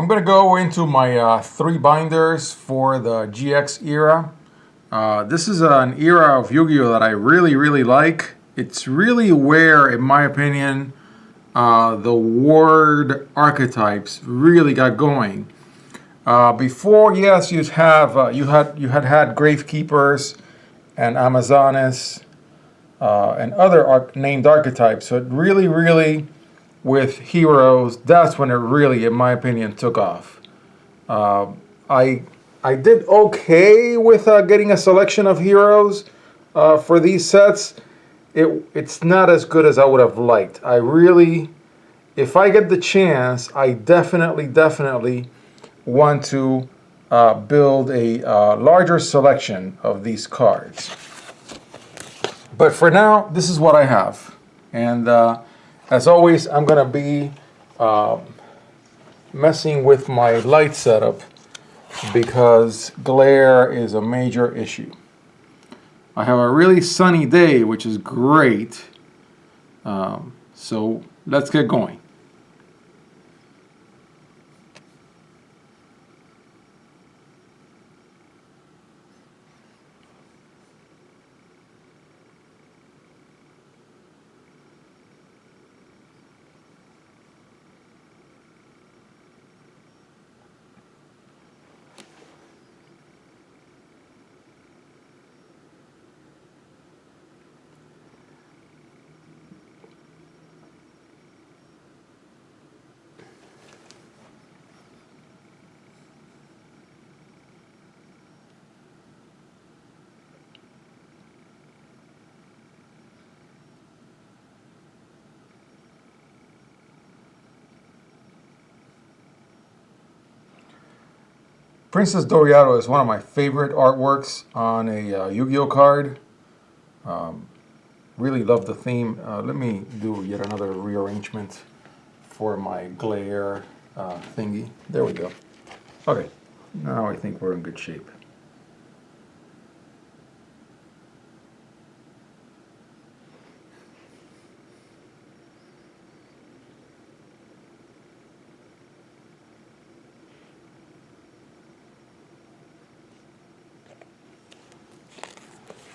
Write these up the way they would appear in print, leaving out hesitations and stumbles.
I'm going to go into my 3 binders for the GX era. This is an era of Yu-Gi-Oh! That I really like. It's really where, in my opinion, the word archetypes really got going. Before, yes, you had Gravekeepers and Amazonas and other named archetypes. So it really, with heroes, that's when it really, in my opinion, took off. I I did okay with getting a selection of heroes for these sets. It's not as good as I would have liked. I really, if I get the chance, I definitely want to build a larger selection of these cards. But for now, this is what I have. And as always, I'm going to be messing with my light setup because glare is a major issue. I have a really sunny day, which is great. So let's get going. Princess Doriato is one of my favorite artworks on a Yu-Gi-Oh card. Really love the theme. Let me do yet another rearrangement for my glare thingy. There we go. Okay, now I think we're in good shape.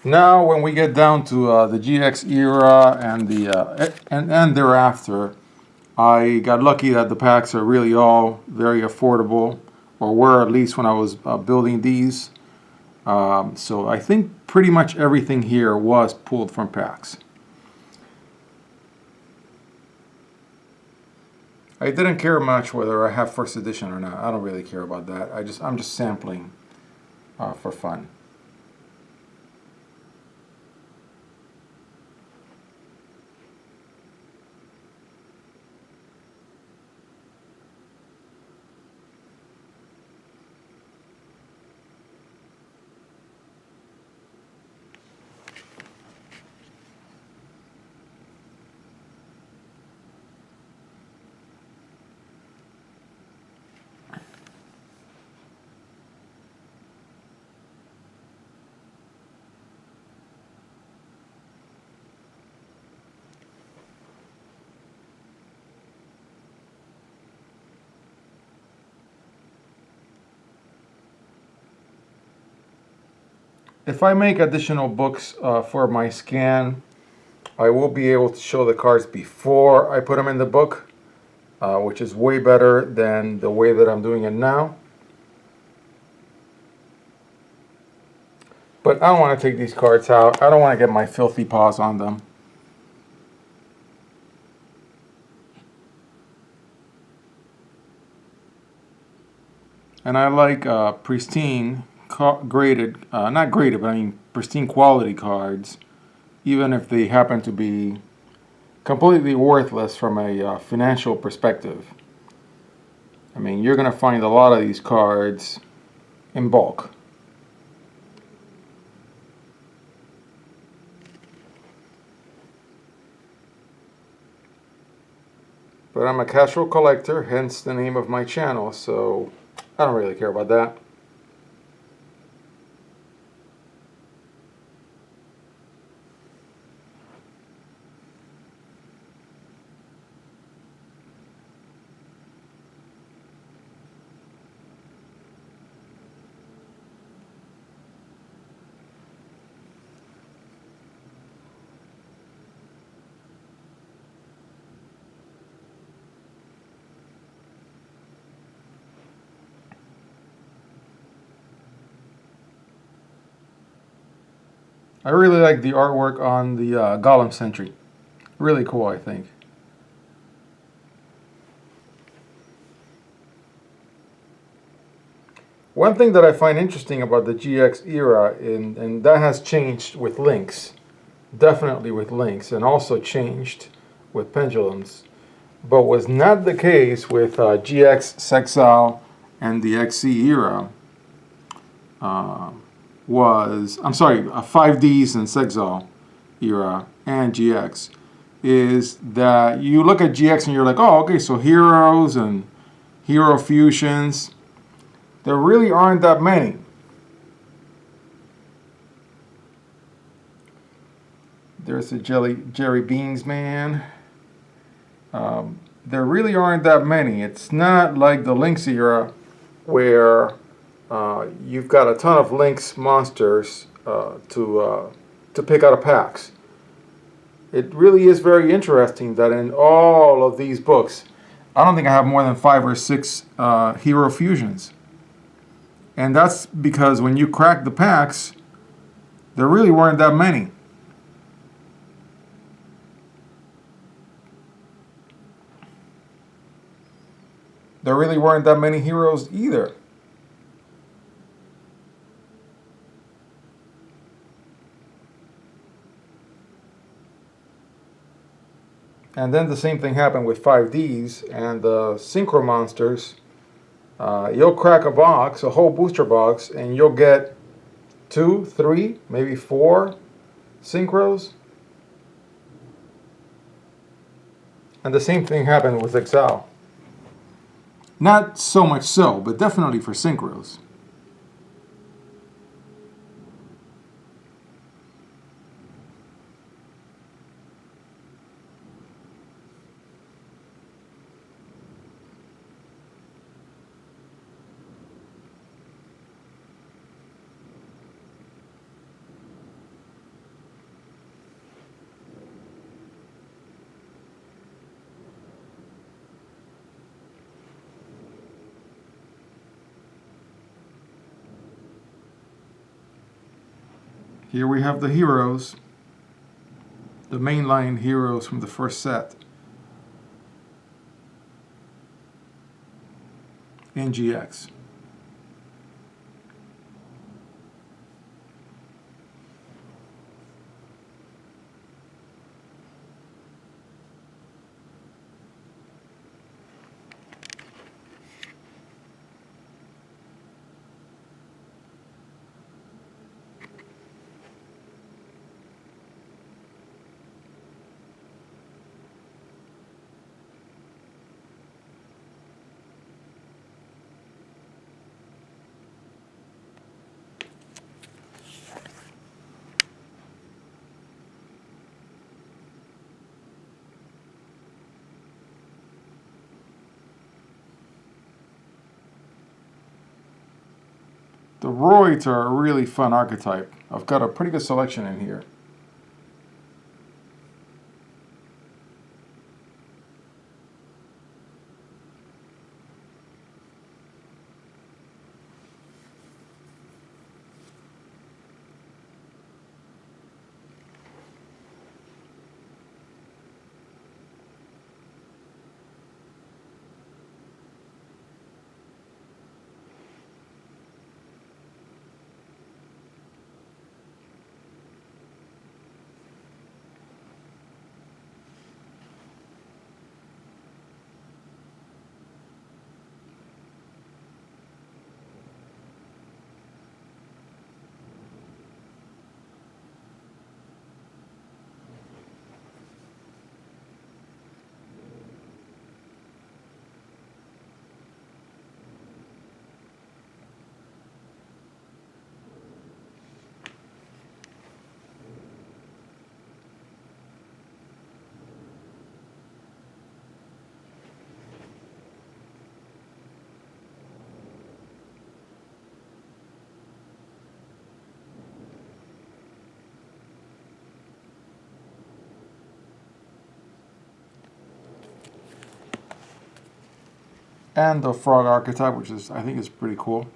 Now, when we get down to the GX era and and thereafter, I got lucky that the packs are really all very affordable, or were at least when I was building these. So I think pretty much everything here was pulled from packs. I didn't care much whether I have first edition or not. I don't really care about that. I'm just sampling for fun. If I make additional books for my scan, I will be able to show the cards before I put them in the book, which is way better than the way that I'm doing it now. But I don't want to take these cards out. I don't want to get my filthy paws on them. And I like pristine graded, not graded, but I mean pristine quality cards, even if they happen to be completely worthless from a financial perspective. I mean, you're going to find a lot of these cards in bulk. But I'm a casual collector, hence the name of my channel, so I don't really care about that. I really like the artwork on the Golem Sentry. Really cool, I think. One thing that I find interesting about the GX era, and that has changed with links, definitely with links, and also changed with pendulums, but was not the case with GX, Sexal, and the XC era. I'm sorry, 5Ds and Sexal era and GX, is that you look at GX and you're like, oh, okay, so heroes and hero fusions. There really aren't that many. There's the Jerry Beans man. There really aren't that many. It's not like the Lynx era where you've got a ton of Lynx monsters to pick out of packs. It really is very interesting that in all of these books, I don't think I have more than 5 or 6 hero fusions. And that's because when you crack the packs, there really weren't that many. There really weren't that many heroes either. And then the same thing happened with 5Ds and the Synchro Monsters. You'll crack a box, a whole booster box, and you'll get 2, 3, maybe 4 synchros. And the same thing happened with Exile. Not so much so, but definitely for synchros. Here we have the heroes, the mainline heroes from the first set in GX. The Roids are a really fun archetype. I've got a pretty good selection in here. And the Frog archetype, which is, I think, is pretty cool.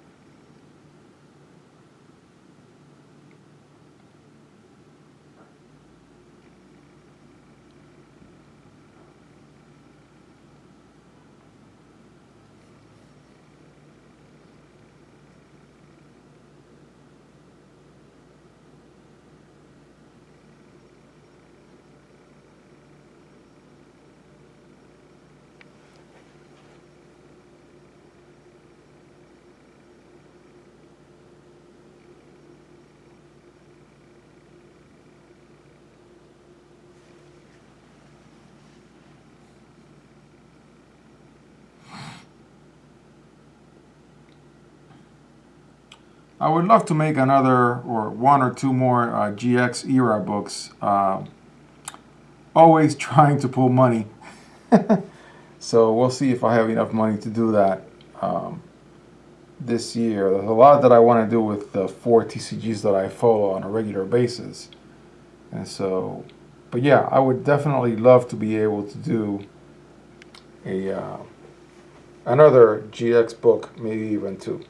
I would love to make another or one or two more GX era books. Always trying to pull money. So we'll see if I have enough money to do that this year. There's a lot that I want to do with the 4 TCGs that I follow on a regular basis. And so, but yeah, I would definitely love to be able to do a another GX book, maybe even two.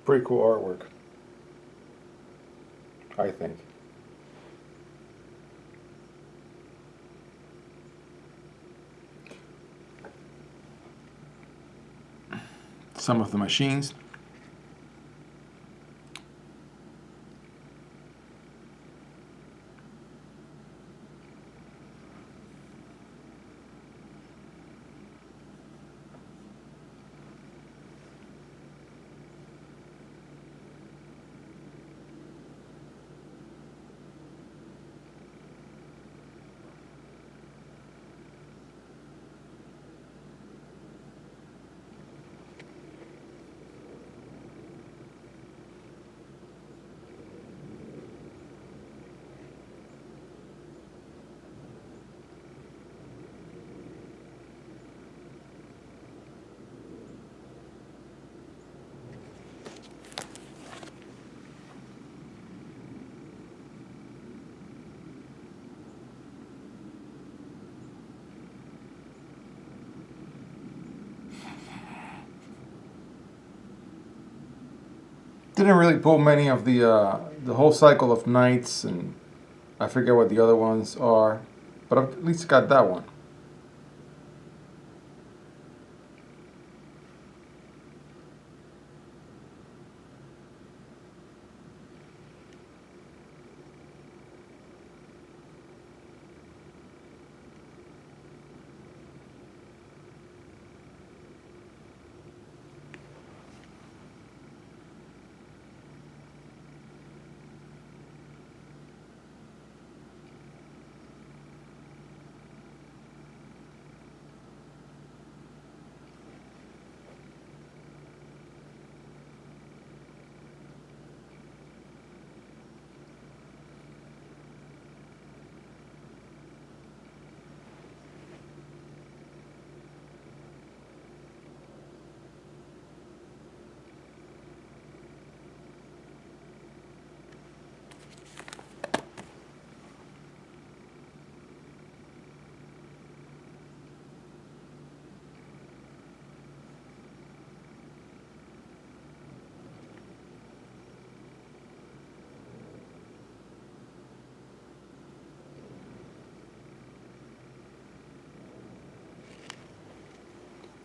Pretty cool artwork, I think. Some of the machines. Didn't really pull many of the whole cycle of knights, and I forget what the other ones are, but I've at least got that one.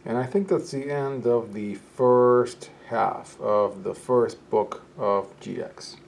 And I think that's the end of the first half of the first book of GX.